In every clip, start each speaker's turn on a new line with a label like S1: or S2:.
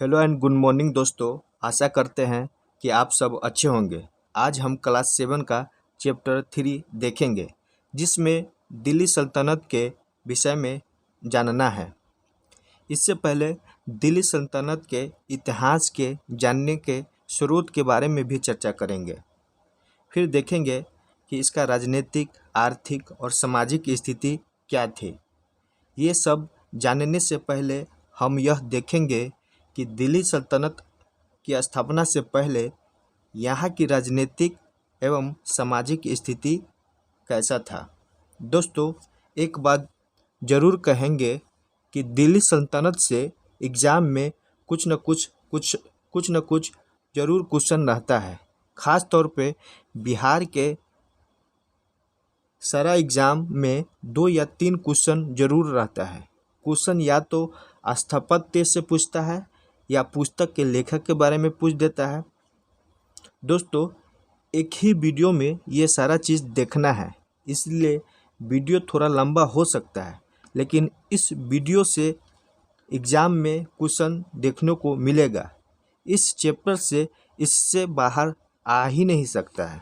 S1: Hello and good morning दोस्तों। आशा करते हैं कि आप सब अच्छे होंगे। आज हम क्लास 7 का चैप्टर 3 देखेंगे, जिसमें दिल्ली सल्तनत के विषय में जानना है। इससे पहले दिल्ली सल्तनत के इतिहास के जानने के स्रोत के बारे में भी चर्चा करेंगे। फिर देखेंगे कि इसका राजनीतिक, आर्थिक और सामाजिक स्थिति क्या थी। ये सब जानने से पहले हम यह देखेंगे कि दिल्ली सल्तनत की स्थापना से पहले यहाँ की राजनीतिक एवं सामाजिक स्थिति कैसा था। दोस्तों, एक बात ज़रूर कहेंगे कि दिल्ली सल्तनत से एग्ज़ाम में कुछ न कुछ ज़रूर क्वेश्चन रहता है। ख़ास तौर पे बिहार के सारा एग्ज़ाम में 2 या 3 क्वेश्चन ज़रूर रहता है। क्वेश्चन या तो स्थापत्य से पूछता है या पुस्तक के लेखक के बारे में पूछ देता है। दोस्तों, एक ही वीडियो में ये सारा चीज़ देखना है, इसलिए वीडियो थोड़ा लंबा हो सकता है, लेकिन इस वीडियो से एग्ज़ाम में क्वेश्चन देखने को मिलेगा। इस चैप्टर से इससे बाहर आ ही नहीं सकता है।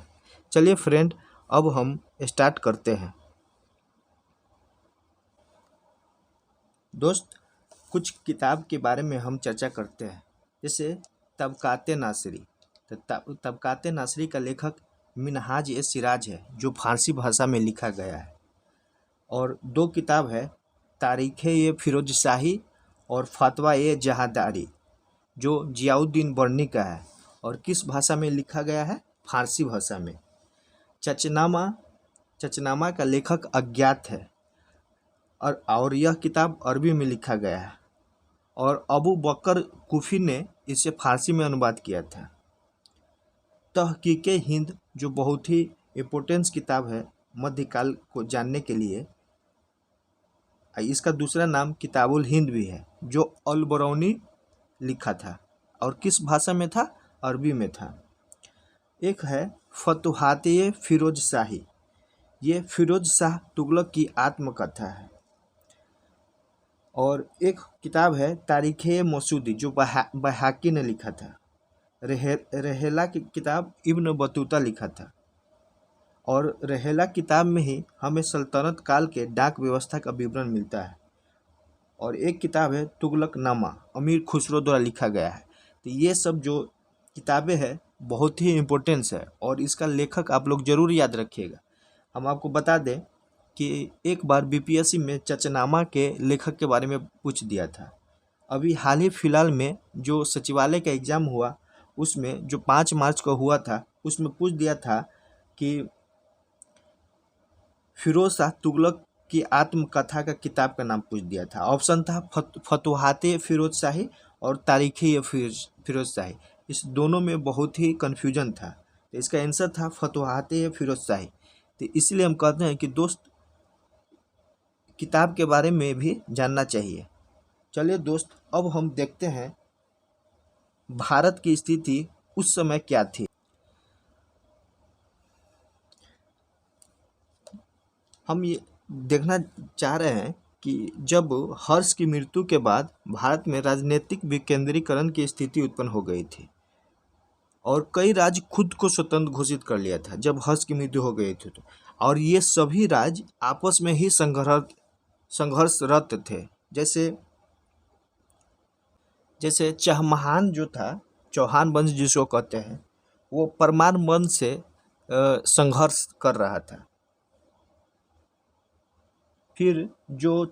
S1: चलिए फ्रेंड, अब हम स्टार्ट करते हैं। दोस्त, कुछ किताब के बारे में हम चर्चा करते हैं, जैसे तबकाते नासिरी। तो तबकाते नासिरी का लेखक मिनहाज ए सिराज है, जो फारसी भाषा में लिखा गया है। और 2 किताब है, तारीख़ ए फिरोज शाही और फतवा ए जहादारी, जो जियाउद्दीन बर्नी का है और किस भाषा में लिखा गया है? फारसी भाषा में। चचनामा का लेखक अज्ञात है और यह किताब अरबी में लिखा गया है और अबू बकर कुफी ने इसे फारसी में अनुवाद किया था। तहकीके हिंद, जो बहुत ही इम्पोर्टेंस किताब है मध्यकाल को जानने के लिए। इसका दूसरा नाम किताबुल हिंद भी है, जो अल-बरौनी लिखा था और किस भाषा में था? अरबी में था। एक है फतुहात-ए फिरोज शाही, ये फिरोज शाह तुगलक की आत्मकथा है। और एक किताब है तारीख़-ए मसूदी, जो बैहाकी ने लिखा था। रहेला की किताब इब्न बतूता लिखा था और रहेला किताब में ही हमें सल्तनत काल के डाक व्यवस्था का विवरण मिलता है। और एक किताब है तुगलकनामा, अमीर खुसरो द्वारा लिखा गया है। तो ये सब जो किताबें हैं बहुत ही इम्पोर्टेंस है और इसका लेखक आप लोग ज़रूर याद रखिएगा। हम आपको बता दें कि एक बार बीपीएससी में चचनामा के लेखक के बारे में पूछ दिया था। अभी हाल ही फिलहाल में जो सचिवालय का एग्ज़ाम हुआ, उसमें जो 5 मार्च को हुआ था, उसमें पूछ दिया था कि फिरोज शाह तुगलक की आत्मकथा का किताब का नाम पूछ दिया था। ऑप्शन था फतुहात-ए फिरोज शाही और तारीख़-ए फिरोज शाही। इस दोनों में बहुत ही कन्फ्यूजन था, तो इसका आंसर था फतुहात-ए फिरोज शाही। तो इसलिए हम कहते हैं कि दोस्त, किताब के बारे में भी जानना चाहिए। चलिए दोस्त, अब हम देखते हैं भारत की स्थिति उस समय क्या थी। हम ये देखना चाह रहे हैं कि जब हर्ष की मृत्यु के बाद भारत में राजनीतिक विकेंद्रीकरण की स्थिति उत्पन्न हो गई थी और कई राज्य खुद को स्वतंत्र घोषित कर लिया था जब हर्ष की मृत्यु हो गई थी। तो और ये सभी राज्य आपस में ही संघर्षरत थे। जैसे चहमान जो था, चौहान वंश जिसको कहते हैं, वो परमार वंश से संघर्ष कर रहा था। फिर जो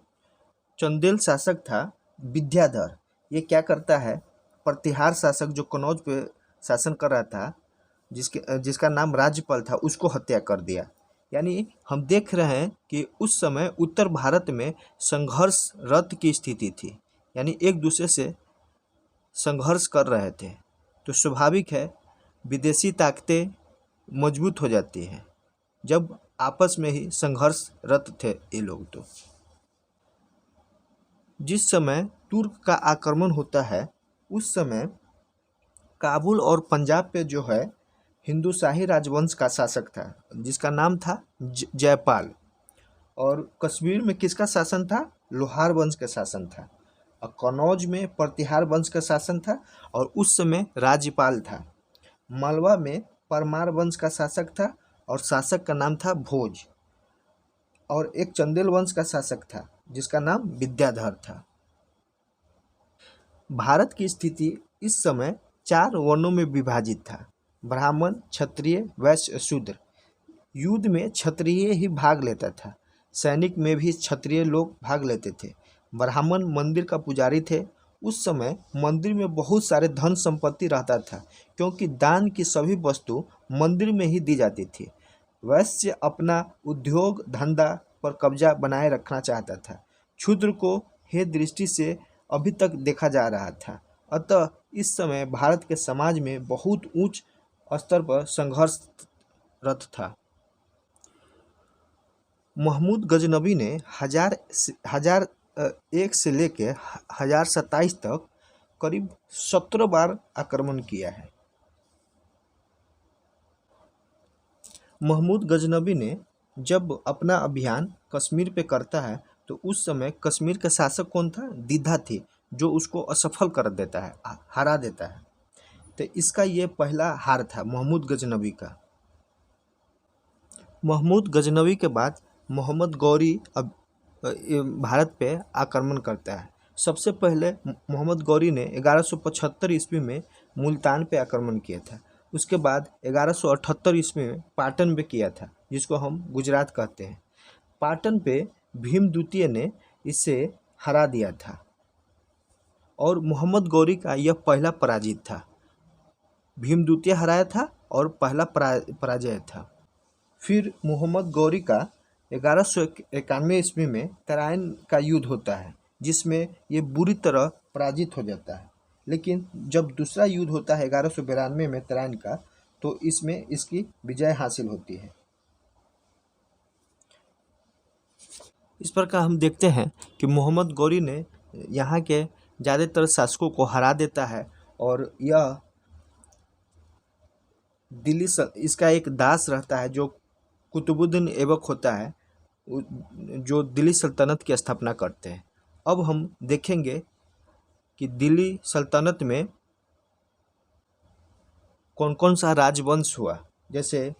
S1: चंदेल शासक था विद्याधर, ये क्या करता है? प्रतिहार शासक जो कनौज पे शासन कर रहा था, जिसका नाम राज्यपाल था, उसको हत्या कर दिया। यानी हम देख रहे हैं कि उस समय उत्तर भारत में संघर्षरत की स्थिति थी, यानी एक दूसरे से संघर्ष कर रहे थे। तो स्वाभाविक है विदेशी ताकतें मजबूत हो जाती हैं जब आपस में ही संघर्षरत थे ये लोग। तो जिस समय तुर्क का आक्रमण होता है, उस समय काबुल और पंजाब पे जो है हिंदू शाही राजवंश का शासक था, जिसका नाम था जयपाल। और कश्मीर में किसका शासन था? लोहार वंश का शासन था। और कनौज में प्रतिहार वंश का शासन था और उस समय राज्यपाल था। मालवा में परमार वंश का शासक था और शासक का नाम था भोज। और एक चंदेल वंश का शासक था जिसका नाम विद्याधर था। भारत की स्थिति इस समय 4 वर्णों में विभाजित था: ब्राह्मण, क्षत्रिय, वैश्य, शूद्र। युद्ध में क्षत्रिय ही भाग लेता था। सैनिक में भी क्षत्रिय लोग भाग लेते थे। ब्राह्मण मंदिर का पुजारी थे। उस समय मंदिर में बहुत सारे धन संपत्ति रहता था क्योंकि दान की सभी वस्तु मंदिर में ही दी जाती थी। वैश्य अपना उद्योग धंधा पर कब्जा बनाए रखना चाहता था। क्षुद्र को हे दृष्टि से अभी तक देखा जा रहा था। अतः इस समय भारत के समाज में बहुत उच्च स्तर पर संघर्षरत था। महमूद गजनबी ने 1001 से लेकर 1027 तक करीब 17 बार आक्रमण किया है। महमूद गजनबी ने जब अपना अभियान कश्मीर पे करता है तो उस समय कश्मीर का शासक कौन था? दीदा थे, जो उसको असफल कर देता है, हरा देता है। तो इसका ये पहला हार था महमूद गजनबी का। महमूद गजनबी के बाद मोहम्मद गौरी अब भारत पे आक्रमण करता है। सबसे पहले मोहम्मद गौरी ने 1175 ईस्वी में मुल्तान पे आक्रमण किया था। उसके बाद 1178 ईस्वी में पाटन पे किया था, जिसको हम गुजरात कहते हैं। पाटन पे भीम द्वितीय ने इसे हरा दिया था और मोहम्मद गौरी का यह पहला पराजित था। भीम द्वितीय हराया था और पहला पराजय था। फिर मोहम्मद गौरी का 1191 ईस्वी में तराइन का युद्ध होता है, जिसमें ये बुरी तरह पराजित हो जाता है। लेकिन जब दूसरा युद्ध होता है 1192 में तराइन का, तो इसमें इसकी विजय हासिल होती है। इस प्रकार हम देखते हैं कि मोहम्मद गौरी ने यहाँ के ज़्यादातर शासकों को हरा देता है और यह दिल्ली इसका एक दास रहता है जो कुतुबुद्दीन ऐबक होता है, जो दिल्ली सल्तनत की स्थापना करते हैं। अब हम देखेंगे कि दिल्ली सल्तनत में कौन कौन सा राजवंश हुआ। जैसे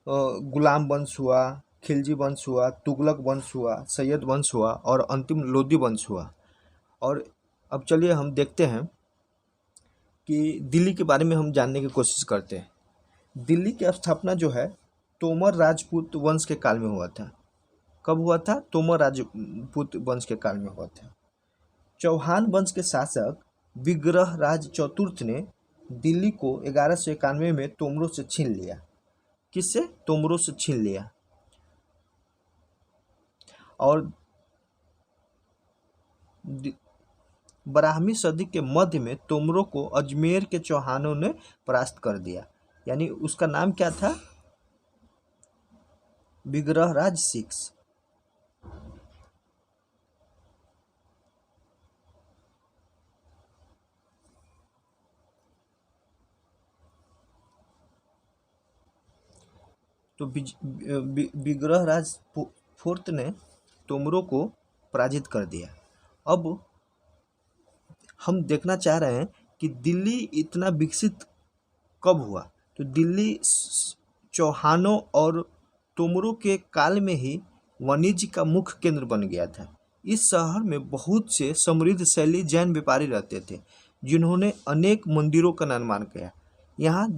S1: गुलाम वंश हुआ, खिलजी वंश हुआ, तुगलक वंश हुआ, सैयद वंश हुआ और अंतिम लोदी वंश हुआ। और अब चलिए हम देखते हैं कि दिल्ली के बारे में हम जानने की कोशिश करते हैं। दिल्ली की स्थापना जो है तोमर राजपूत वंश के काल में हुआ था। कब हुआ था? तोमर राजपूत वंश के काल में हुआ था। चौहान वंश के शासक विग्रहराज चतुर्थ ने दिल्ली को 1191 में तोमरों से छीन लिया। किससे? तोमरों से छीन लिया। और 12वीं सदी के मध्य में तोमरों को अजमेर के चौहानों ने परास्त कर दिया। यानी उसका नाम क्या था? विग्रहराज 6। तो विग्रहराज 4 ने तोमरों को पराजित कर दिया। अब हम देखना चाह रहे हैं कि दिल्ली इतना विकसित कब हुआ। तो दिल्ली चौहानों और तोमरों के काल में ही वाणिज्य का मुख्य केंद्र बन गया था। इस शहर में बहुत से समृद्ध शैली जैन व्यापारी रहते थे, जिन्होंने अनेक मंदिरों का निर्माण किया। यहाँ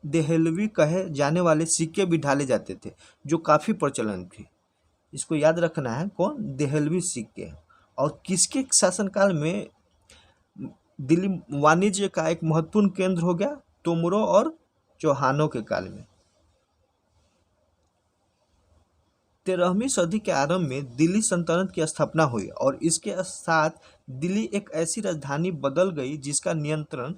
S1: देहलवी कहे जाने वाले सिक्के भी ढाले जाते थे, जो काफ़ी प्रचलन थी। इसको याद रखना है, कौन? देहलवी सिक्के। और किसके शासनकाल में दिल्ली वाणिज्य का एक महत्वपूर्ण केंद्र हो गया? तोमरों और चौहानों के काल में। 13वीं सदी के आरंभ में दिल्ली सल्तनत की स्थापना हुई और इसके साथ दिल्ली एक ऐसी राजधानी बदल गई जिसका नियंत्रण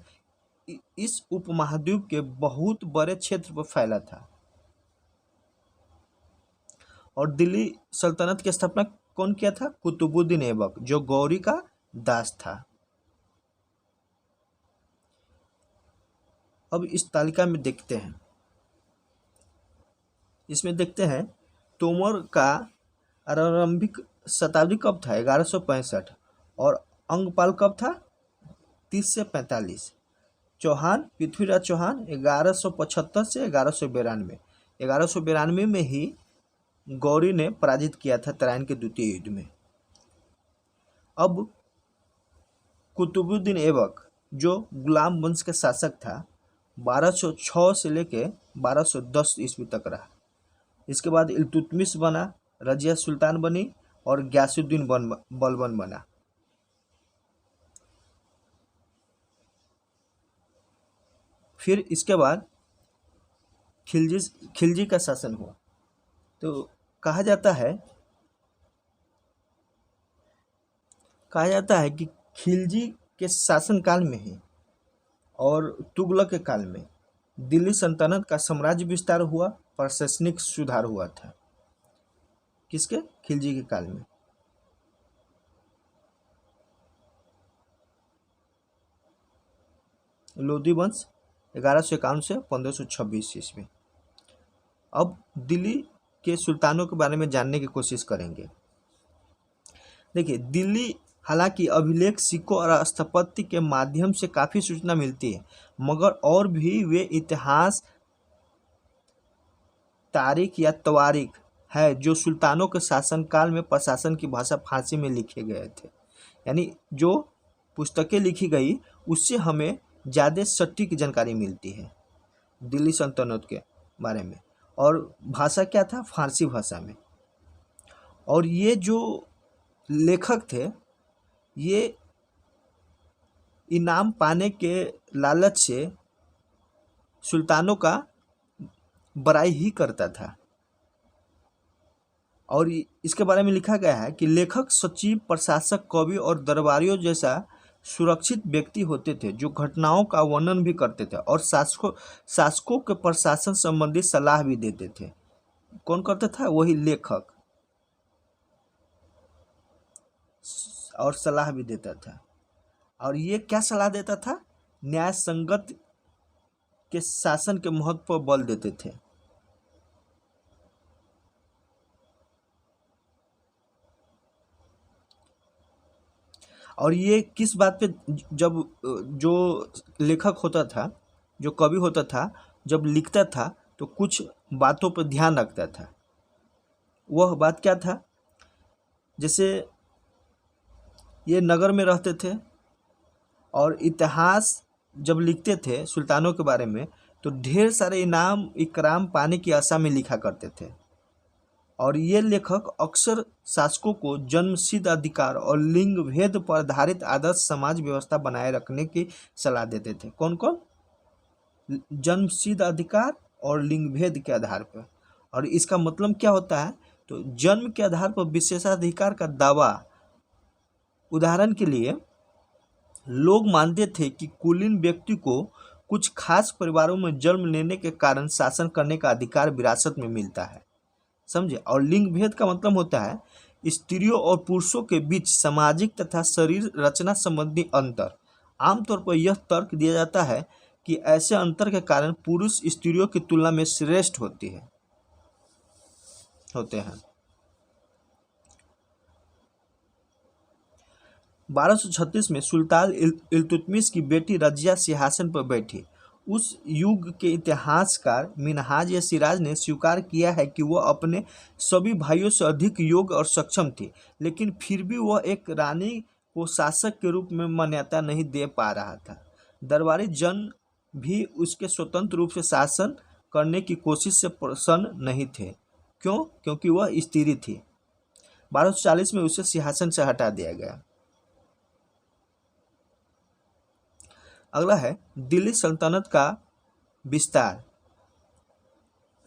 S1: इस उपमहाद्वीप के बहुत बड़े क्षेत्र पर फैला था। और दिल्ली सल्तनत की स्थापना कौन किया था? कुतुबुद्दीन ऐबक, जो गौरी का दास था। अब इस तालिका में देखते हैं, इसमें देखते हैं तोमर का आरंभिक शताब्दी कब था? 1165। और अंगपाल कब था? 30 से 45। चौहान, पृथ्वीराज चौहान 1175 से 1192। 1192 में ही गौरी ने पराजित किया था तराइन के द्वितीय युद्ध में। अब कुतुबुद्दीन ऐबक जो गुलाम वंश का शासक था 1206 से लेके 1210 ईस्वी तक रहा। इसके बाद इल्तुतमिश बना, रजिया सुल्तान बनी और ग्यासुद्दीन बलबन बना। फिर इसके बाद खिलजी का शासन हुआ। तो कहा जाता है कि खिलजी के शासनकाल में ही और तुगलक के काल में दिल्ली सल्तनत का साम्राज्य विस्तार हुआ, प्रशासनिक सुधार हुआ था। किसके? खिलजी के काल में। लोधी वंश 1151 से 1526 ईस्वी। अब दिल्ली के सुल्तानों के बारे में जानने की कोशिश करेंगे। देखिए, दिल्ली हालांकि अभिलेख, सिक्कों और स्थापत्य के माध्यम से काफ़ी सूचना मिलती है, मगर और भी वे इतिहास, तारीख या तवारीख है जो सुल्तानों के शासनकाल में प्रशासन की भाषा फारसी में लिखे गए थे। यानी जो पुस्तकें लिखी गई उससे हमें ज़्यादा सटीक जानकारी मिलती है दिल्ली सल्तनत के बारे में। और भाषा क्या था? फारसी भाषा में। और ये जो लेखक थे ये इनाम पाने के लालच से सुल्तानों का बड़ाई ही करता था। और इसके बारे में लिखा गया है कि लेखक, सचिव, प्रशासक, कवि और दरबारियों जैसा सुरक्षित व्यक्ति होते थे जो घटनाओं का वर्णन भी करते थे और शासकों के प्रशासन संबंधी सलाह भी देते थे। कौन करता था? वही लेखक, और सलाह भी देता था। और ये क्या सलाह देता था? न्याय संगत के शासन के महत्व पर बल देते थे। और ये किस बात पे? जब जो लेखक होता था, जो कवि होता था, जब लिखता था तो कुछ बातों पर ध्यान रखता था। वह बात क्या था? जैसे ये नगर में रहते थे और इतिहास जब लिखते थे सुल्तानों के बारे में तो ढेर सारे इनाम इकराम पाने की आशा में लिखा करते थे। और ये लेखक अक्सर शासकों को जन्मसिद्ध अधिकार और लिंग भेद पर आधारित आदर्श समाज व्यवस्था बनाए रखने की सलाह देते थे। कौन कौन? जन्मसिद्ध अधिकार और लिंग भेद के आधार पर। और इसका मतलब क्या होता है? तो जन्म के आधार पर विशेषाधिकार का दावा। उदाहरण के लिए लोग मानते थे कि कुलीन व्यक्ति को कुछ खास परिवारों में जन्म लेने के कारण शासन करने का अधिकार विरासत में मिलता है। समझे? और लिंग भेद का मतलब होता है स्त्रियों और पुरुषों के बीच सामाजिक तथा शरीर रचना संबंधी अंतर। आमतौर पर यह तर्क दिया जाता है कि ऐसे अंतर के कारण पुरुष स्त्रियों की तुलना में श्रेष्ठ होते हैं। 1236 में सुल्तान इल्तुतमिश की बेटी रजिया सिंहासन पर बैठी। उस युग के इतिहासकार मिनहाज या सिराज ने स्वीकार किया है कि वह अपने सभी भाइयों से अधिक योग्य और सक्षम थी, लेकिन फिर भी वह एक रानी को शासक के रूप में मान्यता नहीं दे पा रहा था। दरबारी जन भी उसके स्वतंत्र रूप से शासन करने की कोशिश से प्रसन्न नहीं थे। क्यों? क्योंकि वह स्त्री थी। 1240 में उसे सिंहासन से हटा दिया गया। अगला है दिल्ली सल्तनत का विस्तार।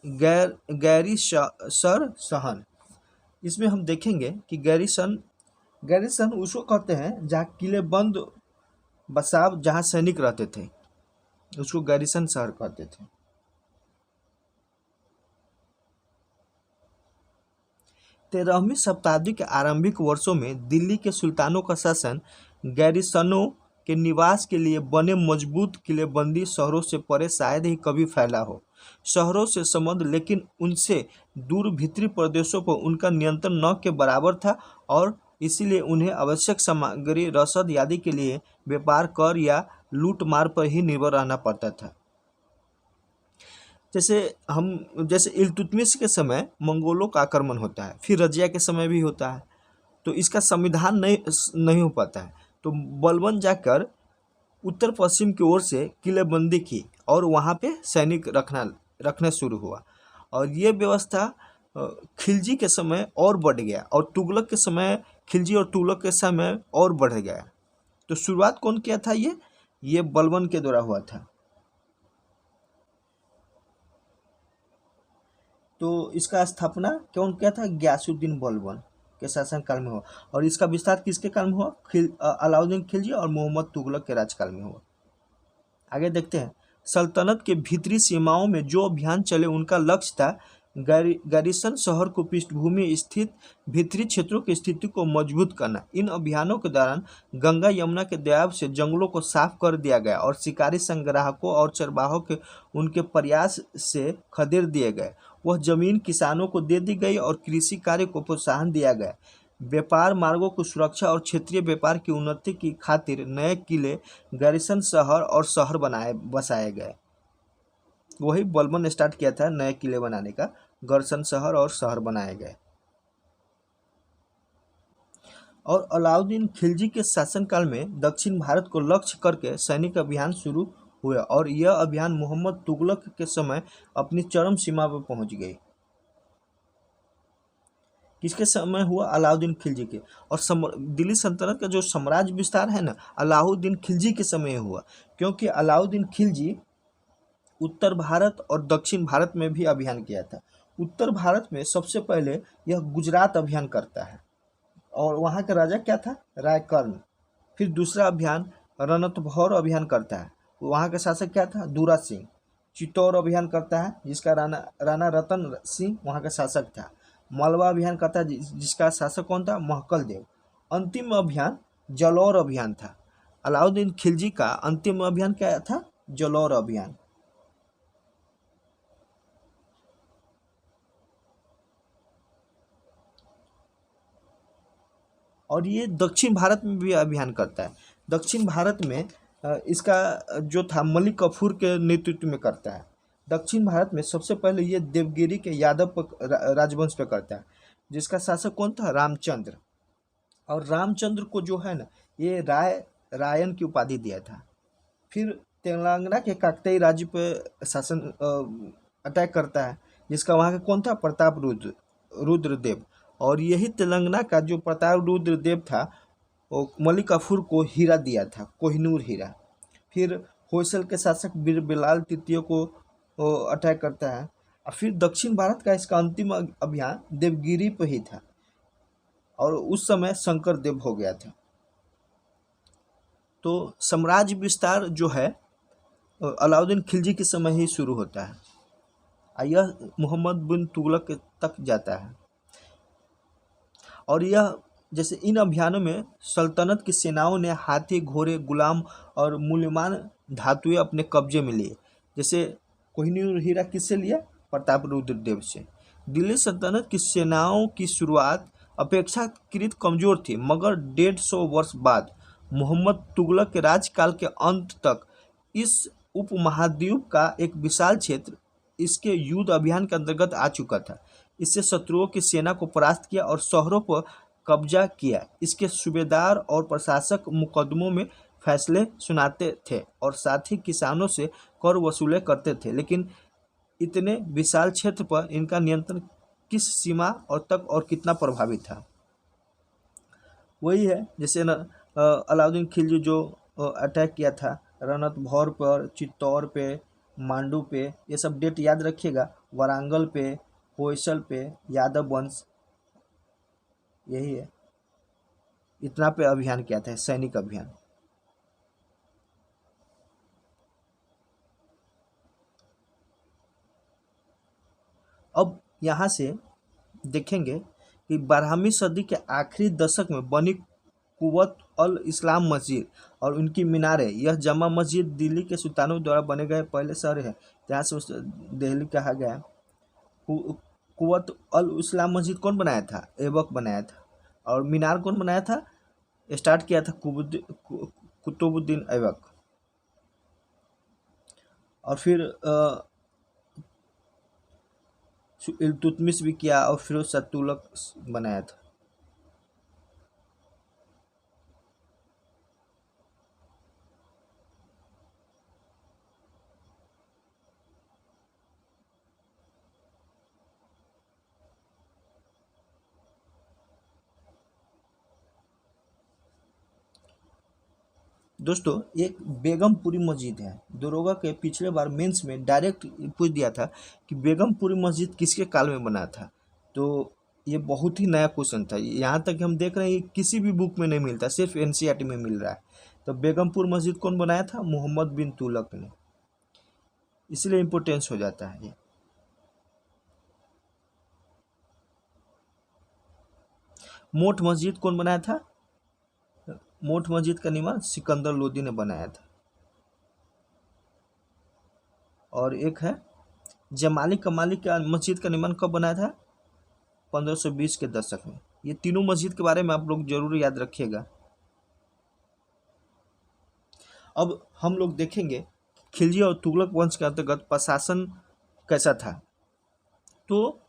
S1: गैरीसर सहन। इसमें हम देखेंगे कि गैरीसन उसको कहते हैं जहाँ किले बंद बसाव, जहाँ सैनिक रहते थे, उसको गैरीसन शहर कहते थे। तेरहवीं शताब्दी के आरंभिक वर्षों में दिल्ली के सुल्तानों का शासन गैरीसनों के निवास के लिए बने मजबूत किलेबंदी शहरों से परे शायद ही कभी फैला हो। शहरों से संबंध लेकिन उनसे दूर भीतरी प्रदेशों पर उनका नियंत्रण न के बराबर था और इसीलिए उन्हें आवश्यक सामग्री रसद आदि के लिए व्यापार कर या लूट मार पर ही निर्भर रहना पड़ता था। जैसे इल्तुतमिश के समय मंगोलों का आक्रमण होता है, फिर रजिया के समय भी होता है, तो इसका संविधान नहीं हो पाता है। तो बलबन जाकर उत्तर पश्चिम की ओर से किलेबंदी की और वहाँ पे सैनिक रखना शुरू हुआ और ये व्यवस्था खिलजी के समय और बढ़ गया और तुगलक के समय खिलजी और तुगलक के समय और बढ़ गया। तो शुरुआत कौन किया था? ये बलबन के द्वारा हुआ था। तो इसका स्थापना कौन किया था? गयासुद्दीन बलबन के शासनकाल में हुआ और इसका विस्तार किसके काल में हुआ? अलाउद्दीन खिलजी और मोहम्मद तुगलक के राजकाल में हुआ। आगे देखते हैं। सल्तनत के भीतरी सीमाओं में जो अभियान चले उनका लक्ष्य था गारिसन शहर को पृष्ठभूमि स्थित भीतरी क्षेत्रों की स्थिति को मजबूत करना। इन अभियानों के दौरान गंगा यमुना के दयाब से जंगलों को साफ कर दिया गया और शिकारी संग्राहकों और चरवाहों के उनके प्रयास से खदेड़ दिए गए। वह जमीन किसानों को दे दी गई और कृषि कार्य को प्रोत्साहन दिया गया। व्यापार मार्गों की सुरक्षा और क्षेत्रीय व्यापार की उन्नति की खातिर नए किले, गारिसन शहर और शहर बसाए गए। वही बलबन ने स्टार्ट किया था नए किले बनाने का, गारिसन शहर और शहर बनाए गए। और अलाउद्दीन खिलजी के शासनकाल में दक्षिण भारत को लक्ष्य करके सैनिक अभियान शुरू हुए और यह अभियान मोहम्मद तुगलक के समय अपनी चरम सीमा पर पहुंच गई। किसके समय हुआ? अलाउद्दीन खिलजी के। और दिल्ली सल्तनत का जो साम्राज्य विस्तार है ना, अलाउद्दीन खिलजी के समय हुआ, क्योंकि अलाउद्दीन खिलजी उत्तर भारत और दक्षिण भारत में भी अभियान किया था। उत्तर भारत में सबसे पहले यह गुजरात अभियान करता है और वहाँ का राजा क्या था? रायकर्ण। फिर दूसरा अभियान रणथंभौर अभियान करता है, वहाँ का शासक क्या था? दूरा सिंह। चित्तौड़ अभियान करता है जिसका राणा रतन सिंह वहाँ का शासक था। मालवा अभियान करता है जिसका शासक कौन था? महकल देव। अंतिम अभियान जलौर अभियान था। अलाउद्दीन खिलजी का अंतिम अभियान क्या था? जलौर अभियान। और ये दक्षिण भारत में भी अभियान करता है। दक्षिण भारत में इसका जो था मलिक कफूर के नेतृत्व में करता है। दक्षिण भारत में सबसे पहले ये देवगिरी के यादव राजवंश पे करता है जिसका शासक कौन था? रामचंद्र। और रामचंद्र को जो है ना, ये रायन की उपाधि दिया था। फिर तेलंगाना के काकतीय राज्य पे शासन अटैक करता है जिसका वहाँ का कौन था? प्रताप रुद्रदेव। और यही तेलंगाना का जो प्रताप रुद्रदेव था वो मलिक काफूर को हीरा दिया था, कोहिनूर हीरा। फिर होयसल के शासक बिलाल तृतीय को अटैक करता है। और फिर दक्षिण भारत का इसका अंतिम अभियान देवगिरी पर ही था और उस समय शंकर देव हो गया था। तो साम्राज्य विस्तार जो है अलाउद्दीन खिलजी के समय ही शुरू होता है और यह मोहम्मद बिन तुगलक तक जाता है। और यह जैसे इन अभियानों में सल्तनत की सेनाओं ने हाथी, घोड़े, गुलाम और मूल्यवान धातुएं अपने कब्जे में लिए। जैसे कोहिनूर हीरा किससे लिया? प्रताप रुद्रदेव से। दिल्ली सल्तनत की सेनाओं की शुरुआत अपेक्षाकृत कमजोर थी, मगर 150 वर्ष बाद मोहम्मद तुगलक के राजकाल के अंत तक इस उपमहाद्वीप का एक विशाल क्षेत्र इसके युद्ध अभियान के अंतर्गत आ चुका था। इससे शत्रुओं की सेना को परास्त किया और शहरों पर कब्जा किया। इसके सूबेदार और प्रशासक मुकदमों में फैसले सुनाते थे और साथ ही किसानों से कर वसूले करते थे, लेकिन इतने विशाल क्षेत्र पर इनका नियंत्रण किस सीमा और तक और कितना प्रभावी था? वही है जैसे न अलाउद्दीन खिलजी जो अटैक किया था रणथंभौर पर, चित्तौड़ पे, मांडू पे, ये सब डेट याद रखिएगा। वारंगल पे, होयसल पे, यादव वंश, यही है। इतना पे अभियान किया था, सैनिक अभियान। अब यहाँ से देखेंगे कि 12वीं सदी के आखिरी दशक में बनी कुवत अल इस्लाम मस्जिद और उनकी मीनारें, यह जमा मस्जिद दिल्ली के सुल्तानों द्वारा बने गए पहले शहर है जहाँ से उस दिल्ली कहा गया है। कुवत अल इस्लाम मस्जिद कौन बनाया था? ऐबक बनाया था। और मीनार कौन बनाया था? स्टार्ट किया था कुतुबुद्दीन ऐबक। और फिर इल्तुतमिश भी किया और फिरोज शाह तुगलक बनाया था। दोस्तों, एक बेगमपुरी मस्जिद है। दरोगा के पिछले बार मेंस में डायरेक्ट पूछ दिया था कि बेगमपुरी मस्जिद किसके काल में बना था। तो ये बहुत ही नया क्वेश्चन था। यहाँ तक हम देख रहे हैं किसी भी बुक में नहीं मिलता, सिर्फ एनसीईआरटी में मिल रहा है। तो बेगमपुर मस्जिद कौन बनाया था? मोहम्मद बिन तुगलक ने। इसलिए इम्पोर्टेंस हो जाता है ये। मोठ मस्जिद कौन बनाया था? मोठ मस्जिद का निर्माण सिकंदर लोदी ने बनाया था। और एक है जमाली कमाली का मस्जिद का निर्माण कब बनाया था? 1520 के दशक में। ये तीनों मस्जिद के बारे में आप लोग जरूर याद रखिएगा। अब हम लोग देखेंगे खिलजी और तुगलक वंश के अंतर्गत प्रशासन कैसा था। तो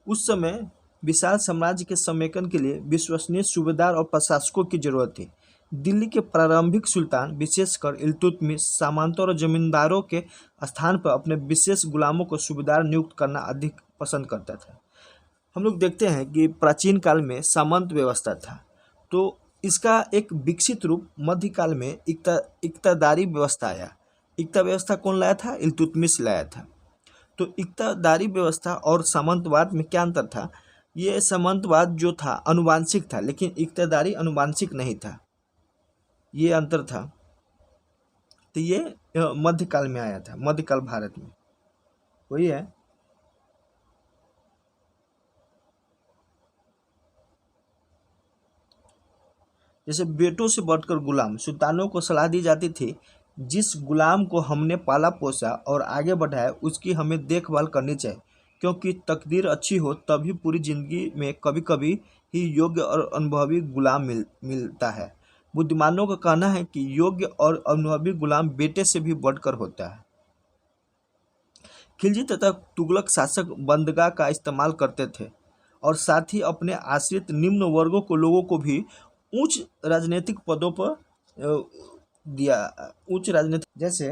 S1: उस समय विशाल साम्राज्य के समेकन के लिए विश्वसनीय सूबेदार और प्रशासकों की जरूरत थी। दिल्ली के प्रारंभिक सुल्तान विशेषकर इल्तुतमिश सामंतों और जमींदारों के स्थान पर अपने विशेष गुलामों को सूबेदार नियुक्त करना अधिक पसंद करता था। हम लोग देखते हैं कि प्राचीन काल में सामंत व्यवस्था था, तो इसका एक विकसित रूप मध्यकाल में इक्तादारी व्यवस्था आया। इक्ता व्यवस्था कौन लाया था? इल्तुतमिश लाया था। तो इक्तादारी व्यवस्था और सामंतवाद में क्या अंतर था? ये सामंतवाद जो था अनुवांशिक था, लेकिन इक्तादारी अनुवांशिक नहीं था, ये अंतर था। तो ये मध्यकाल में आया था, मध्यकाल भारत में वही है। जैसे बेटों से बढ़कर गुलाम, सुल्तानों को सलाह दी जाती थी जिस गुलाम को हमने पाला पोसा और आगे बढ़ाया उसकी हमें देखभाल करनी चाहिए, क्योंकि तकदीर अच्छी हो तभी पूरी जिंदगी में कभी कभी ही योग्य और अनुभवी गुलाम मिलता है। बुद्धिमानों का कहना है कि योग्य और अनुभवी गुलाम बेटे से भी बढ़कर होता है। खिलजी तथा तुगलक शासक बंदगा का इस्तेमाल करते थे और साथ ही अपने आश्रित निम्न वर्गों को लोगों को भी उच्च राजनीतिक पदों पर दिया। उच्च राजनीतिक, जैसे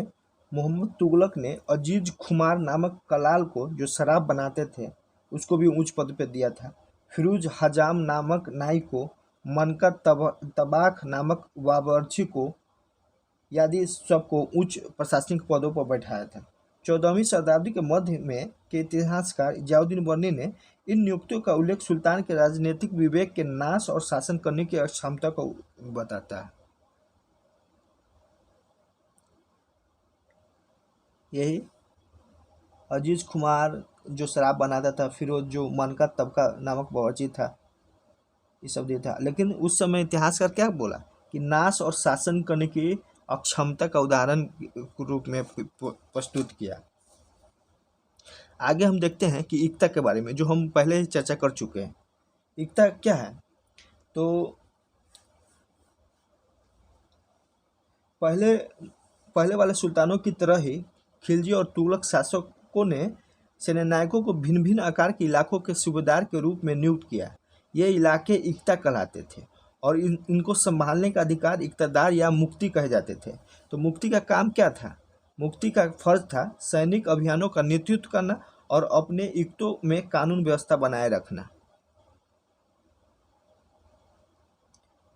S1: मोहम्मद तुगलक ने अजीज खुमार नामक कलाल को जो शराब बनाते थे उसको भी उच्च पद पर दिया था। फिरोज हजाम नामक नाई को, मनका तबाख नामक बावर्ची को, आदि सबको उच्च प्रशासनिक पदों पर बैठाया था। 14वीं शताब्दी के मध्य में के इतिहासकार इजाउद्दीन बर्नी ने इन नियुक्तियों का उल्लेख सुल्तान के राजनीतिक विवेक के नाश और शासन करने की अक्षमता को बताता है। यही अजीज खुमार जो शराब बनाता था, फिरोज जो मनका तबका नामक बावर्ची था, ये सब दिया था। लेकिन उस समय इतिहासकार क्या बोला कि नाश और शासन करने की अक्षमता का उदाहरण रूप में प्रस्तुत किया। आगे हम देखते हैं कि एकता के बारे में, जो हम पहले ही चर्चा कर चुके हैं। एकता क्या है? तो पहले पहले वाले सुल्तानों की तरह ही खिलजी और तुगलक शासकों ने सेनानायकों को भिन्न भिन्न आकार के इलाकों के सूबेदार के रूप में नियुक्त किया। ये इलाके इक्ता कहलाते थे और इनको संभालने का अधिकार इक्तादार या मुफ्ती कहे जाते थे। तो मुफ्ती का काम क्या था? मुफ्ती का फर्ज था सैनिक अभियानों का नेतृत्व करना और अपने इक्तों में कानून व्यवस्था बनाए रखना।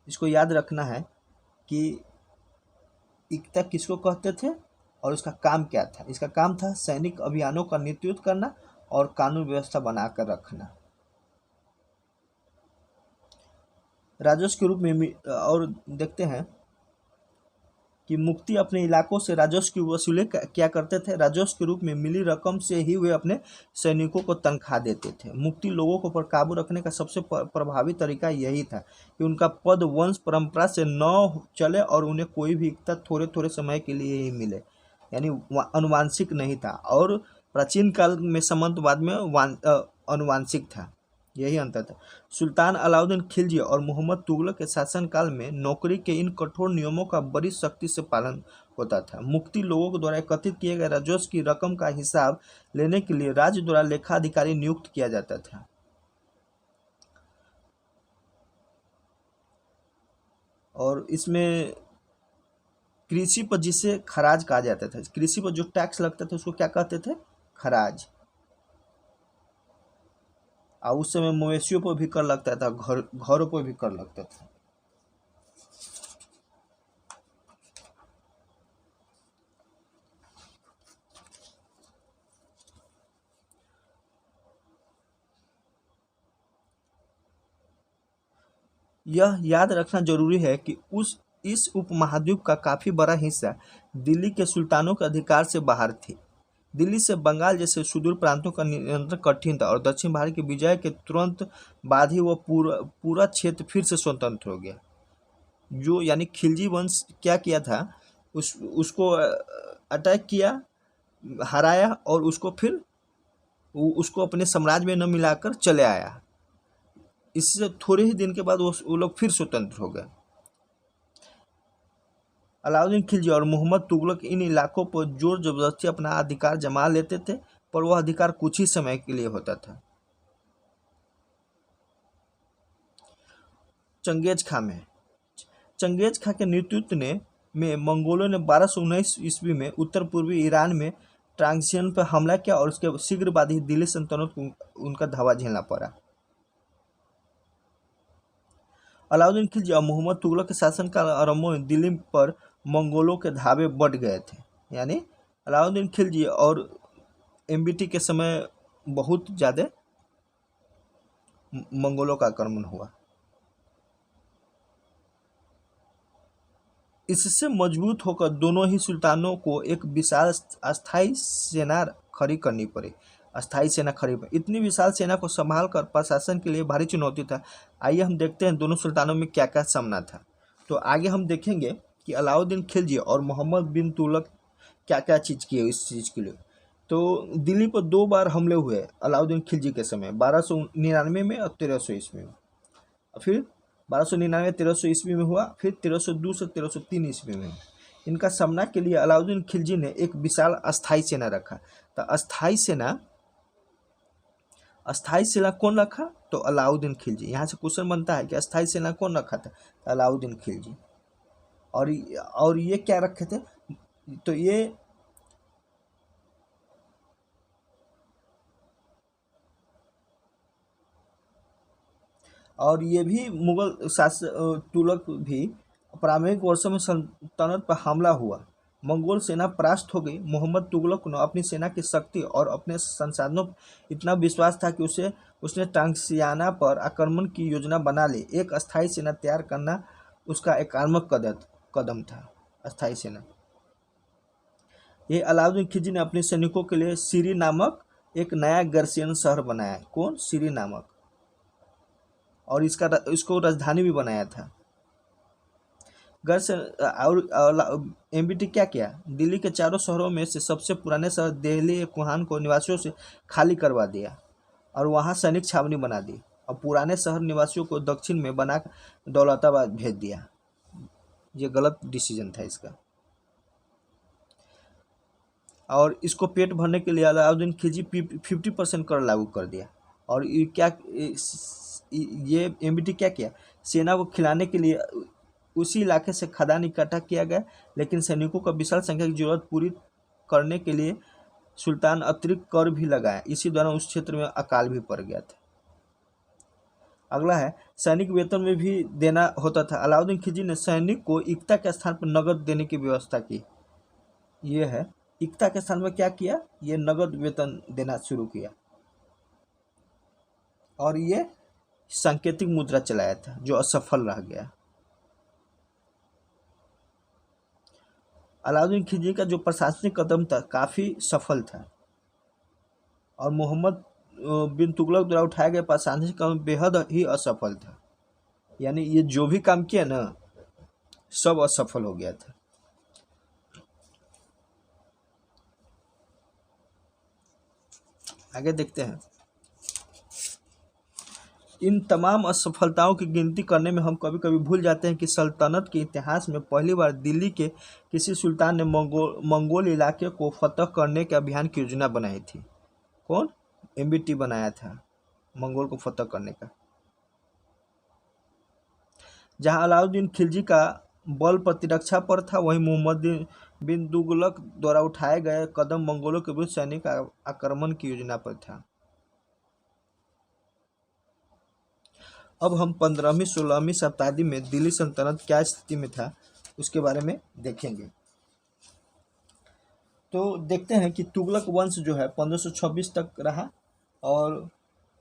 S1: इसको याद रखना है कि इक्ता किसको कहते थे और उसका काम क्या था। इसका काम था सैनिक अभियानों का नेतृत्व करना और कानून व्यवस्था बनाकर रखना। राजस्व के रूप में और देखते हैं कि मुक्ति अपने इलाकों से राजस्व की वसूली क्या करते थे, राजस्व के रूप में मिली रकम से ही वे अपने सैनिकों को तनख्वाह देते थे। मुक्ति लोगों को पर काबू रखने का सबसे प्रभावी तरीका यही था कि उनका पद वंश परंपरा से न चले और उन्हें कोई भी एकता थोड़े थोड़े समय के लिए ही मिले, यानी अनुवांशिक नहीं था। और प्राचीन काल में सामंतवाद में अनुवांशिक था, यही अंतर था। सुल्तान अलाउद्दीन खिलजी और मोहम्मद तुगलक के शासनकाल में नौकरी के इन कठोर नियमों का बड़ी सख्ती से पालन होता था। मुक्ति लोगों द्वारा एकत्रित किए गए राजस्व की रकम का हिसाब लेने के लिए राज्य द्वारा लेखाधिकारी नियुक्त किया जाता था। और इसमें कृषि पर जिसे खराज कहा जाता था, कृषि पर जो टैक्स लगता था उसको क्या कहते थे, खराज। और उस समय मवेशियों पर भी कर लगता था, घरों पर भी कर लगता था। यह याद रखना जरूरी है कि इस उपमहाद्वीप का काफी बड़ा हिस्सा दिल्ली के सुल्तानों के अधिकार से बाहर थी। दिल्ली से बंगाल जैसे सुदूर प्रांतों का नियंत्रण कठिन था और दक्षिण भारत की विजय के तुरंत बाद ही वह पूरा क्षेत्र फिर से स्वतंत्र हो गया। जो यानी खिलजी वंश क्या किया था, उसको अटैक किया, हराया और उसको फिर उसको अपने साम्राज्य में न मिलाकर चले आया। इससे थोड़े ही दिन के बाद वो लोग फिर स्वतंत्र हो गए। अलाउद्दीन खिलजी और मोहम्मद तुगलक इन इलाकों पर जोर जबरदस्ती अपना अधिकार जमा लेते थे, पर वह अधिकार कुछ ही समय के लिए होता था। चंगेज खां के नेतृत्व में मंगोलों ने 1219 ईस्वी में उत्तर पूर्वी ईरान में ट्रांजिशन पर हमला किया और उसके शीघ्र बाद ही दिल्ली सल्तनत को उनका धावा झेलना पड़ा। अलाउद्दीन खिलजी और मोहम्मद तुगलक के शासनकाल आरंभ में दिल्ली पर मंगोलों के धावे बढ़ गए थे। यानी अलाउद्दीन खिलजी और एमबीटी के समय बहुत ज़्यादा मंगोलों का आक्रमण हुआ। इससे मजबूत होकर दोनों ही सुल्तानों को एक विशाल अस्थायी सेना खड़ी करनी पड़ी। इतनी विशाल सेना को संभाल कर प्रशासन के लिए भारी चुनौती था। आइए हम देखते हैं दोनों सुल्तानों में क्या क्या सामना था। तो आगे हम देखेंगे कि अलाउद्दीन खिलजी और मोहम्मद बिन तुगलक क्या क्या चीज़ किए इस चीज़ के लिए। तो दिल्ली पर 2 बार हमले हुए अलाउद्दीन खिलजी के समय, 1299 में और 1300 ईस्वी में। फिर 1299 1300 ईस्वी में हुआ, फिर 1302 से 1303 ईस्वी में। इनका सामना के लिए अलाउद्दीन खिलजी ने एक विशाल अस्थायी सेना रखा। तो अस्थायी सेना कौन रखा, तो अलाउद्दीन खिलजी। यहाँ से क्वेश्चन बनता है कि अस्थायी सेना कौन रखा था, तो अलाउद्दीन खिलजी। और ये क्या रखे थे, तो ये भी मुगल शासक तुगलक भी प्रारंभिक वर्षों में सल्तनत पर हमला हुआ, मंगोल सेना परास्त हो गई। मोहम्मद तुगलक को अपनी सेना की शक्ति और अपने संसाधनों पर इतना विश्वास था कि उसने ट्रांसियाना पर आक्रमण की योजना बना ली। एक अस्थायी सेना तैयार करना उसका एकात्मक कदम था। अस्थायी सेना ये अलाउद्दीन खिलजी ने अपने सैनिकों के लिए सीरी नामक एक नया गर्सियन शहर बनाया। कौन, सीरी नामक, और इसको राजधानी भी बनाया था। और एमबीटी क्या किया, दिल्ली के चारों शहरों में से सबसे पुराने शहर दिल्ली कुहान को निवासियों से खाली करवा दिया और वहां सैनिक छावनी बना दी और पुराने शहर निवासियों को दक्षिण में बना दौलताबाद भेज दिया। ये गलत डिसीजन था इसका। और इसको पेट भरने के लिए अलाउद्दीन खिलजी 50% कर लागू कर दिया। और ये एमबीटी क्या किया, सेना को खिलाने के लिए उसी इलाके से खदान इकट्ठा किया गया, लेकिन सैनिकों का विशाल संख्या की जरूरत पूरी करने के लिए सुल्तान अतिरिक्त कर भी लगाया। इसी दौरान उस क्षेत्र में अकाल भी पड़ गया था। अगला है सैनिक वेतन में भी देना होता था। अलाउद्दीन खिलजी ने सैनिक को एकता के स्थान पर नगद देने की व्यवस्था की। ये है एकता के स्थान में क्या किया, ये नगद वेतन देना शुरू किया। और ये सांकेतिक मुद्रा चलाया था जो असफल रह गया। अलाउद्दीन खिलजी का जो प्रशासनिक कदम था काफ़ी सफल था और मोहम्मद बिन तुगलक द्वारा उठाए गए प्रशासनिक कदम बेहद ही असफल था। यानी ये जो भी काम किया ना सब असफल हो गया था। आगे देखते हैं। इन तमाम असफलताओं की गिनती करने में हम कभी कभी भूल जाते हैं कि सल्तनत के इतिहास में पहली बार दिल्ली के किसी सुल्तान ने मंगोल इलाके को फतह करने के अभियान की योजना बनाई थी। कौन? एमबीटी बनाया था मंगोल को फतह करने का। जहां अलाउद्दीन खिलजी का बल प्रतिरक्षा पर था, वहीं मोहम्मद बिन तुगलक द्वारा उठाए गए कदम मंगोलों के विरुद्ध सैनिक आक्रमण की योजना पर था। अब हम 15वीं-16वीं शताब्दी में दिल्ली सल्तनत क्या स्थिति में था उसके बारे में देखेंगे। तो देखते हैं कि तुगलक वंश जो है 1526 तक रहा और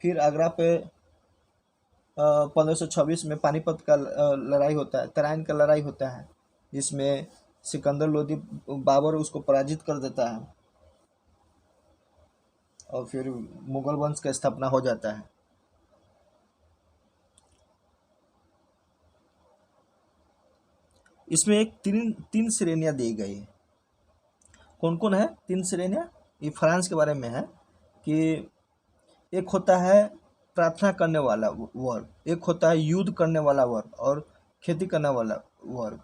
S1: फिर आगरा पे 1526 में पानीपत का लड़ाई होता है, तराइन का लड़ाई होता है, जिसमें सिकंदर लोदी बाबर उसको पराजित कर देता है और फिर मुगल वंश का स्थापना हो जाता है। इसमें एक तीन श्रेणियां दी गई है। कौन कौन है 3 श्रेणियां? ये फ्रांस के बारे में है कि एक होता है प्रार्थना करने वाला वर्ग, एक होता है युद्ध करने वाला वर्ग और खेती करने वाला वर्ग।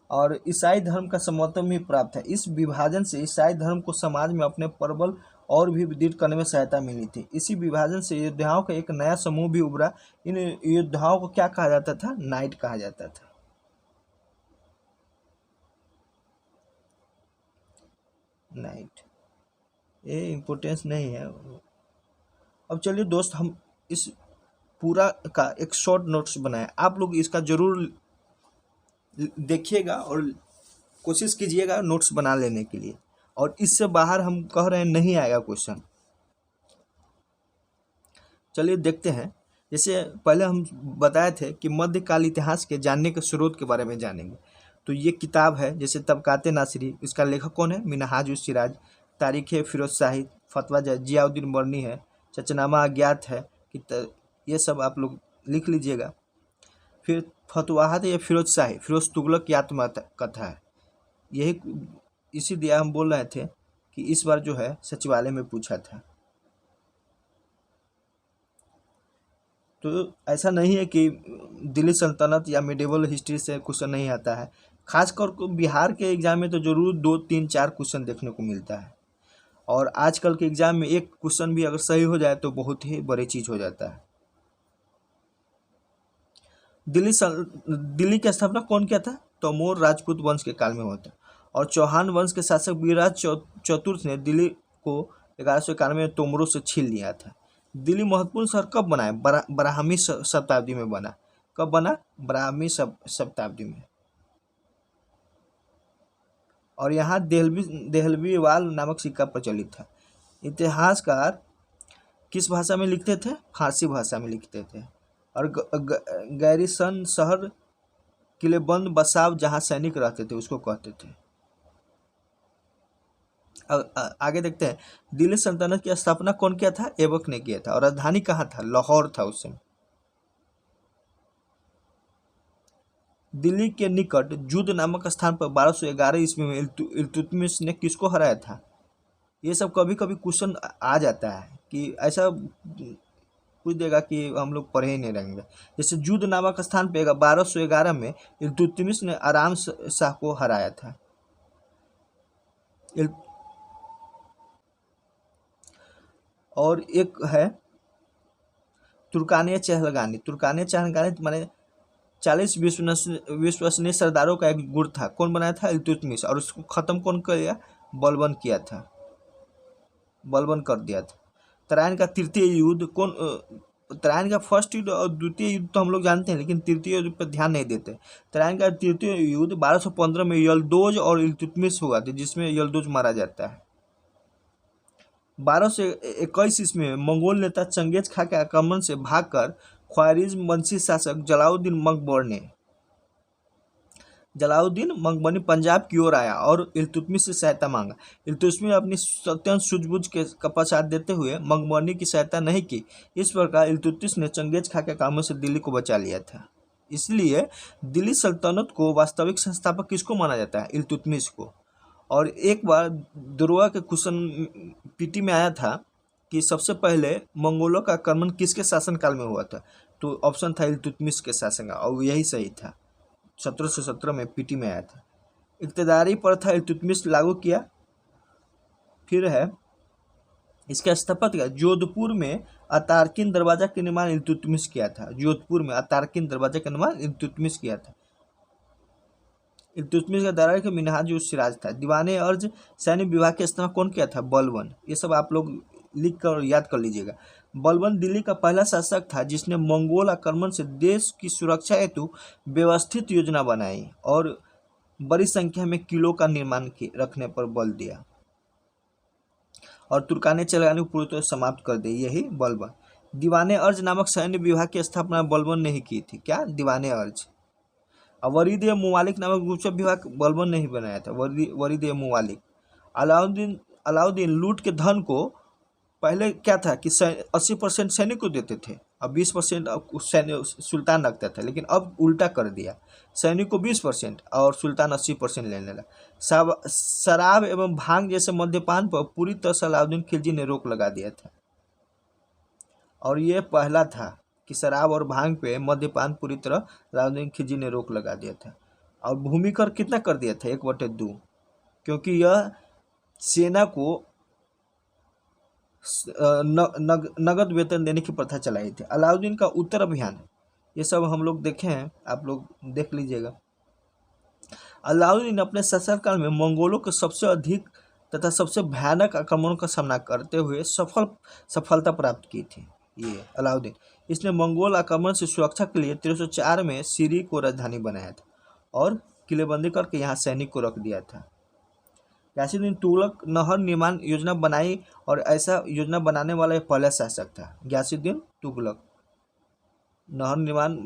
S1: और ईसाई धर्म का समर्थन भी प्राप्त है। इस विभाजन से ईसाई धर्म को समाज में अपने प्रबल और भी दृढ़ करने में सहायता मिली थी। इसी विभाजन से योद्धाओं का एक नया समूह भी उभरा। इन योद्धाओं को क्या कहा जाता था? नाइट कहा जाता था। नाइट, ये इम्पोर्टेंस नहीं है। अब चलिए दोस्त, हम इस पूरा का एक शॉर्ट नोट्स बनाए, आप लोग इसका जरूर देखिएगा और कोशिश कीजिएगा नोट्स बना लेने के लिए, और इससे बाहर हम कह रहे हैं नहीं आएगा क्वेश्चन। चलिए देखते हैं। जैसे पहले हम बताए थे कि मध्यकाल इतिहास के जानने के स्रोत के बारे में जानेंगे, तो ये किताब है जैसे तबकाते नासिरी, इसका लेखक कौन है? मिनहाज उस सिराज। तारीख फिरोज शाही, फतवा जियाउद्दीन बर्नी है, चचनामा अज्ञात है कि ये सब आप लोग लिख लीजिएगा। फिर फतवाहत या फिरोज शाही, फिरोज तुगलक की आत्मकथा है। यही इसी दिया हम बोल रहे थे कि इस बार जो है सचिवालय में पूछा था। तो ऐसा नहीं है कि दिल्ली सल्तनत या मिडिवल हिस्ट्री से क्वेश्चन नहीं आता है। खासकर बिहार के एग्जाम में तो जरूर 2, 3, 4 क्वेश्चन देखने को मिलता है, और आजकल के एग्जाम में एक क्वेश्चन भी अगर सही हो जाए तो बहुत ही बड़ी चीज हो जाता है। दिल्ली की स्थापना कौन किया था? तैमूर राजपूत वंश के काल में हुआ था, और चौहान वंश के शासक वीरराज चतुर्थ ने दिल्ली को 1191 में तोमरों से छीन लिया था। दिल्ली महत्वपूर्ण शहर कब बना है? बारहवीं शताब्दी में बना। कब बना? बारहवीं शताब्दी में। और यहाँ देहलवीवाल नामक सिक्का प्रचलित था। इतिहासकार किस भाषा में लिखते थे? फारसी भाषा में लिखते थे। और गैरिसन शहर किलेबंद बसाव जहाँ सैनिक रहते थे उसको कहते थे। आगे देखते हैं। दिल्ली सल्तनत की स्थापना कौन किया था? ऐबक ने किया था। और राजधानी कहाँ था? लाहौर था उस समय। दिल्ली के निकट जुद नामक स्थान पर 1211 ईस्वी में इल्तुतमिश ने किसको हराया था? ये सब कभी कभी क्वेश्चन आ जाता है कि ऐसा पूछ देगा कि हम लोग पढ़े ही नहीं रहेंगे। जैसे जुद नामक स्थान पे 1211 में इल्तुतमिश ने आराम शाह को हराया था। और एक है तुर्कानिया चहलगानी। तुर्कानिया चहलगानी माने 40 विश्वसनीय सरदारों का एक गुट था। कौन बनाया था? इल्तुतमिश। और उसको खत्म कौन किया? बलबन किया था, बलबन कर दिया था। तराइन का तृतीय युद्ध कौन? तराइन का फर्स्ट युद्ध और द्वितीय युद्ध तो हम लोग जानते हैं, लेकिन तृतीय युद्ध पर ध्यान नहीं देते। तराइन का तृतीय युद्ध 1215 में यलदोज और इल्तुतमिश हुआ था, जिसमें यलदोज मारा जाता है। 1221 ईस्वी में मंगोल नेता चंगेज खा के आक्रमण से भागकर ख्वारिज़्म वंशी शासक जलालुद्दीन मकबर ने जलालुद्दीन मंगबनी पंजाब की ओर आया और इल्तुतमिश से सहायता मांगा। इल्तुतमिश ने अपनी अत्यंत सूझबूझ के का साथ देते हुए मंगबनी की सहायता नहीं की। इस प्रकार इल्तुतमिश ने चंगेज खां के कामों से दिल्ली को बचा लिया था। इसलिए दिल्ली सल्तनत को वास्तविक संस्थापक किसको माना जाता है? इल्तुतमिश को। और एक बार दुर्वा के क्वेश्चन पीटी में आया था कि सबसे पहले मंगोलों का आक्रमण किसके शासनकाल में हुआ था? तो ऑप्शन था इल्तुतमिश के शासनकाल, और यही सही था। 1717 में पीटी में आया था। इक्तदारी प्रथा इल्तुतमिश लागू किया। फिर है इसका स्थापत्य का जोधपुर में अतार्किन दरवाजा का निर्माण इल्तुतमिश किया था। जोधपुर में अतार्किन दरवाजा का निर्माण इल्तुतमिश किया था। इल्तुतमिश का दरबार का मिनहाज उस सिराज था। दीवाने अर्ज सैन्य विभाग का इस्तेमाल कौन किया था? बलबन। ये सब आप लोग लिख कर याद कर लीजिएगा। बलबन दिल्ली का पहला शासक था जिसने मंगोल आक्रमण से देश की सुरक्षा हेतु व्यवस्थित योजना बनाई और बड़ी संख्या में किलों का निर्माण रखने पर बल दिया और तुर्काने चलाने को पूरी तरह समाप्त कर दी। यही बलबन। दीवाने अर्ज नामक सैन्य विभाग की स्थापना बलबन ने ही की थी। क्या? दीवाने अर्ज। और वरीद ए मुवालिक नामक गुप्तचर विभाग बलबन ने ही बनाया था। वरीद ए मुवालिक। अलाउद्दीन लूट के धन को पहले क्या था कि 80% सैनिक को देते थे और 20% सुल्तान रखता था, लेकिन अब उल्टा कर दिया। सैनिक को 20% और सुल्तान 80% लेने लगा। शराब एवं भांग जैसे मद्यपान पर पूरी तरह से अलाउद्दीन खिलजी ने रोक लगा दिया था। और ये पहला था कि शराब और भांग पे मद्यपान पूरी तरह अलाउद्दीन खिलजी ने रोक लगा दिया था। और भूमि कर कितना कर दिया था? 1/2, क्योंकि यह सेना को नगद वेतन देने की प्रथा चलाई थी। अलाउद्दीन का उत्तर अभियान, ये सब हम लोग देखे हैं, आप लोग देख लीजिएगा। अलाउद्दीन अपने शासनकाल में मंगोलों के सबसे अधिक तथा सबसे भयानक आक्रमणों का सामना करते हुए सफलता प्राप्त की थी। ये अलाउद्दीन, इसने मंगोल आक्रमण से सुरक्षा के लिए 1304 में सीरी को राजधानी बनाया था और किलेबंदी करके यहाँ सैनिक को रख दिया था। ग्यासुद्दीन तुगलक नहर निर्माण योजना बनाई और ऐसा योजना बनाने वाला पहला शासक था। ग्यासुद्दीन तुगलक नहर निर्माण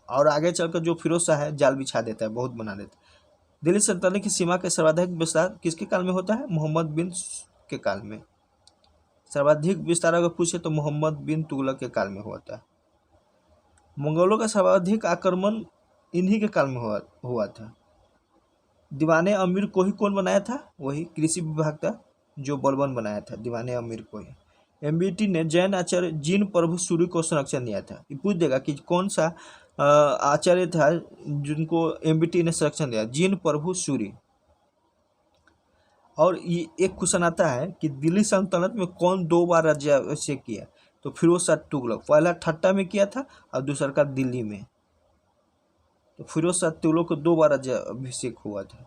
S1: और आगे चलकर जो फिरोज शाह है जाल बिछा देता है, बहुत बना देता है। दिल्ली सल्तनत की सीमा का सर्वाधिक विस्तार किसके काल में होता है? मोहम्मद बिन के काल में। सर्वाधिक विस्तार अगर पूछे तो मोहम्मद बिन तुगलक के काल में होता है। मंगोलों का सर्वाधिक आक्रमण इन्हीं के काल में हुआ था। दीवाने अमीर को ही कौन बनाया था? वही कृषि विभाग था जो बलबन बनाया था, दीवाने अमीर को ही। एमबीटी ने जैन आचार्य जिन प्रभु सूर्य को संरक्षण दिया था। ये पूछ देगा कि कौन सा आचार्य था जिनको एमबीटी ने संरक्षण दिया? जिन प्रभु सूर्य। और ये एक क्वेश्चन आता है कि दिल्ली सल्तनत में कौन 2 बार राज्याभिषेक किया? तो फिरोज शाह तुगलक। पहला ठट्टा में किया था और दूसरा का दिल्ली में। तो फिरोज शाह तुगलक को 2 बार राज्याभिषेक हुआ था।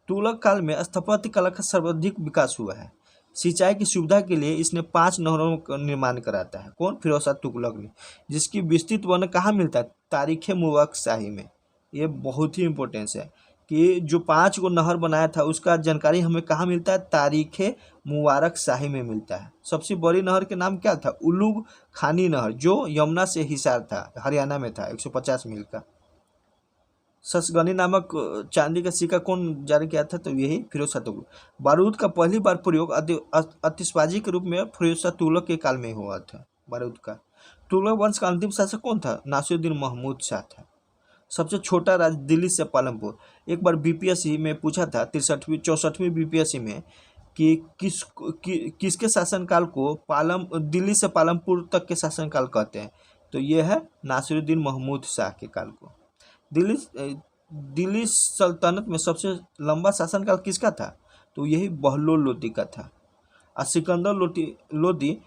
S1: तुगलक काल में स्थापत्य कला का सर्वाधिक विकास हुआ है। सिंचाई की सुविधा के लिए इसने 5 नहरों का निर्माण कराता है। कौन? फिरोज शाह तुगलक ने, जिसकी विस्तृत वर्णन कहाँ मिलता है? तारीख मुबारक शाही में। ये बहुत ही इम्पोर्टेंस है कि जो 5 गो नहर बनाया था उसका जानकारी हमें कहाँ मिलता है? तारीख मुबारक शाही में मिलता है। सबसे बड़ी नहर के नाम क्या था? उलूग खानी नहर, जो यमुना से हिसार था, हरियाणा में था, 150 मील का। ससगनी नामक चांदी का सिक्का कौन जारी किया था? तो यही फिरोज शाह तुगलक। बारूद का पहली बार प्रयोग आतिशबाजी के रूप में फिरोज शाह तुगलक के काल में हुआ था। बारूद का। तुगलक वंश का अंतिम शासक कौन था? नासिरुद्दीन महमूद शाह था। सबसे छोटा राज्य दिल्ली से पालमपुर। एक बार बीपीएससी में पूछा था 64वीं बीपीएससी में कि किसके शासनकाल को दिल्ली से पालमपुर तक के शासनकाल कहते हैं? तो ये है नासिरुद्दीन महमूद शाह के काल को। दिल्ली सल्तनत में सबसे लंबा शासनकाल किसका था? तो यही बहलोल लोदी का था। और सिकंदर लोदी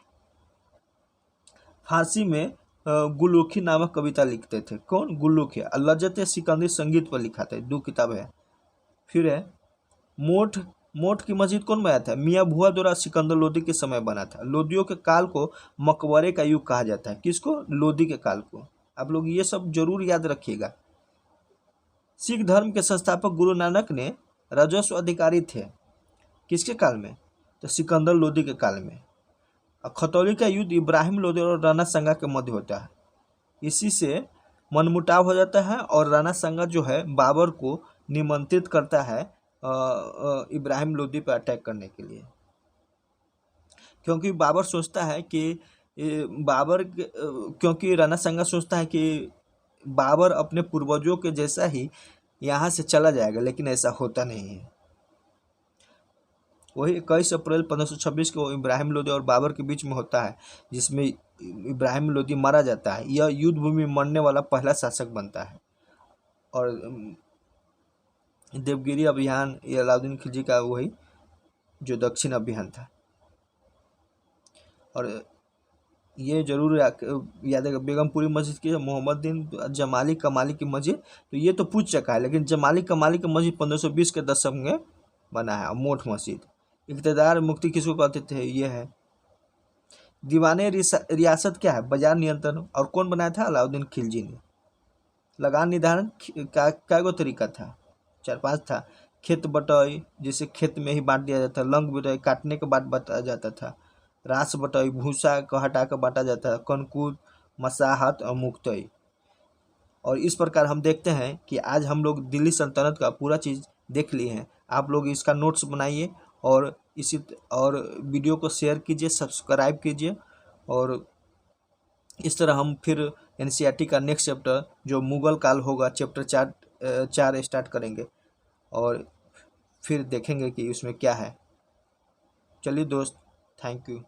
S1: फारसी में गुलूखी नामक कविता लिखते थे। कौन? गुलूखी। लज्जत सिकंदरी संगीत पर लिखा था, 2 किताब है। फिर है मोठ की मस्जिद कौन बनाया था? मियाँ भुआ द्वारा सिकंदर लोदी के समय बना था। लोदियों के काल को मकबरे का युग कहा जाता है। किसको? लोदी के काल को। आप लोग ये सब जरूर याद रखिएगा। सिख धर्म के संस्थापक गुरु नानक ने राजस्व अधिकारी थे। किसके काल में? तो सिकंदर लोदी के काल में। खतौली का युद्ध इब्राहिम लोदी और राणा सांगा के मध्य होता है। इसी से मनमुटाव हो जाता है और राणा सांगा जो है बाबर को निमंत्रित करता है इब्राहिम लोदी पर अटैक करने के लिए, क्योंकि बाबर सोचता है कि क्योंकि राणा सांगा सोचता है कि बाबर अपने पूर्वजों के जैसा ही यहाँ से चला जाएगा, लेकिन ऐसा होता नहीं है। वही 21 अप्रैल 1526 को इब्राहिम लोदी और बाबर के बीच में होता है, जिसमें इब्राहिम लोदी मारा जाता है। यह युद्ध भूमि में मरने वाला पहला शासक बनता है। और देवगिरी अभियान ये अलाउद्दीन खिलजी का वही जो दक्षिण अभियान था। और ये जरूर याद है बेगमपुरी मस्जिद की मोहम्मदीन जमाली कमाली की मस्जिद, तो ये तो पूछ चुका है, लेकिन जमाली कमाली की मस्जिद 1520 के दशक में बना है। मोठ मस्जिद। इक़्तिदार मुक्ति किसको कहते थे, ये है। दीवाने रियासत क्या है, बाजार नियंत्रण। और कौन बनाया था, अलाउद्दीन खिलजी ने। लगान निर्धारण क्या गो तरीका था, 4-5 था। खेत बटाई, जिसे खेत में ही बांट दिया जाता। लंग बटाई, काटने के बाद बांटा जाता था। रास बटाई, भूसा को हटा कर बांटा जाता है। कनकूद, मसाहत और मुक्तई। और इस प्रकार हम देखते हैं कि आज हम लोग दिल्ली सल्तनत का पूरा चीज़ देख लिए हैं। आप लोग इसका नोट्स बनाइए और और वीडियो को शेयर कीजिए, सब्सक्राइब कीजिए। और इस तरह हम फिर एनसीईआरटी का नेक्स्ट चैप्टर जो मुगल काल होगा, चैप्टर 4 स्टार्ट करेंगे और फिर देखेंगे कि उसमें क्या है। चलिए दोस्त, थैंक यू।